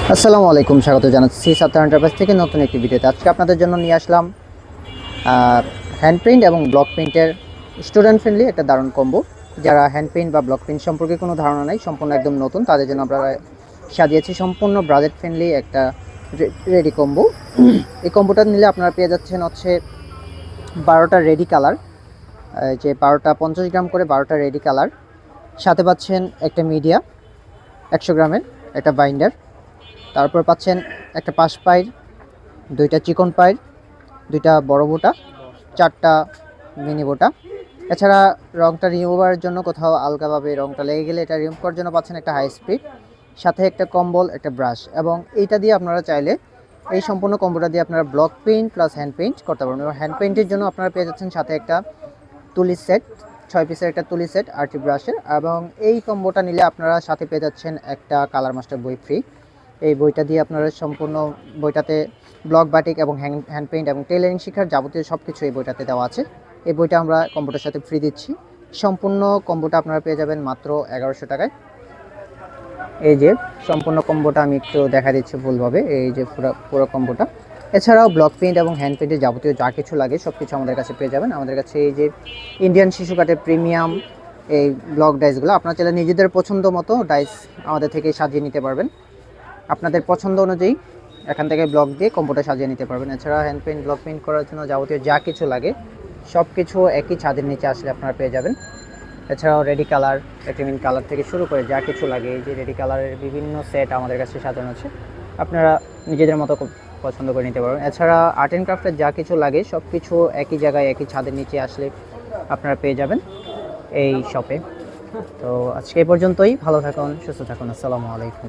আসসালামু আলাইকুম, স্বাগত জানাচ্ছি সাত্তার এন্টারপ্রাইজ থেকে নতুন একটি ভিডিওতে। আজকে আপনাদের জন্য নিয়ে আসলাম হ্যান্ড প্রিন্ট এবং ব্লক প্রিন্টের স্টুডেন্ট ফ্রেন্ডলি একটা দারুণ কম্বো। যারা হ্যান্ড প্রিন্ট বা ব্লক প্রিন্ট সম্পর্কে কোনো ধারণা নেই, সম্পূর্ণ একদম নতুন, তাদের জন্য আমরা সাজিয়েছি সম্পূর্ণ বাজেট ফ্রেন্ডলি একটা রেডি কম্বো। এই কম্বোটা নিলে আপনারা পেয়ে যাচ্ছেন হচ্ছে 12টা রেডি কালার, যে 12টা 50 গ্রাম করে 12টা রেডি কালার, সাথে পাচ্ছেন একটা মিডিয়া 100 গ্রামের একটা বাইন্ডার, তারপর পাচ্ছেন একটা পাশ পাইর, 2টা চিকন পাইর, 2টা বড় বোটা, 4টা মিনি বোটা। এছাড়া রংটা রিমুভারের জন্য কোথাও আলগাভাবে রংটা লেগে গেলে এটা রিমুভ করার জন্য পাচ্ছেন একটা হাই স্পিড, সাথে একটা কম্বল, একটা ব্রাশ। এবং এইটা দিয়ে আপনারা চাইলে এই সম্পূর্ণ কম্বোটা দিয়ে আপনারা block paint plus hand paint করতে পারবেন। এবং হ্যান্ড পেইন্টের জন্য আপনারা পেয়ে যাচ্ছেন সাথে একটা তুলি সেট, 6 পিসের একটা তুলি সেট আর্টি ব্রাশের। এবং এই কম্বোটা নিলে আপনারা সাথে পেয়ে যাচ্ছেন একটা কালার মাস্টার বই ফ্রি। এই বইটা দিয়ে আপনারা সম্পূর্ণ বইটাতে ব্লক বাটিক এবং হ্যান্ড পেইন্ট এবং টেলারিং শেখার যাবতীয় সব কিছু এই বইটাতে দেওয়া আছে। এই বইটা আমরা কম্বোটার সাথে ফ্রি দিচ্ছি। সম্পূর্ণ কম্বোটা আপনারা পেয়ে যাবেন মাত্র 1100 টাকায়। এই যে সম্পূর্ণ কম্বোটা আমি একটু দেখা দিচ্ছি ভুলভাবে, এই যে পুরো কম্বোটা। এছাড়াও ব্লক পেইন্ট এবং হ্যান্ড পেইন্টের যাবতীয় যা কিছু লাগে সব কিছু আমাদের কাছে পেয়ে যাবেন। আমাদের কাছে এই যে ইন্ডিয়ান শিশু কাঠের প্রিমিয়াম এই ব্লক ডাইসগুলো আপনারা চাইলে নিজেদের পছন্দ মতো ডাইস আমাদের থেকে সাজিয়ে নিতে পারবেন। আপনাদের পছন্দ অনুযায়ী এখান থেকে ব্লক দিয়ে কম্বোটা সাজিয়ে নিতে পারবেন। এছাড়া হ্যান্ড পেইন্ট ব্লক পেইন্ট করার জন্য যাবতীয় যা কিছু লাগে সব কিছু একই ছাদের নিচে আসলে আপনারা পেয়ে যাবেন। এছাড়াও রেডি কালার, অ্যাক্রিলিক কালার থেকে শুরু করে যা কিছু লাগে, এই যে রেডি কালারের বিভিন্ন সেট আমাদের কাছে সাজানো আছে, আপনারা নিজেদের মতো পছন্দ করে নিতে পারবেন। এছাড়া আর্ট অ্যান্ড ক্রাফটের যা কিছু লাগে সব কিছু একই জায়গায় একই ছাদের নিচে আসলে আপনারা পেয়ে যাবেন এই শপে। তো আজকে এই পর্যন্তই, ভালো থাকুন, সুস্থ থাকুন, আসসালামু আলাইকুম।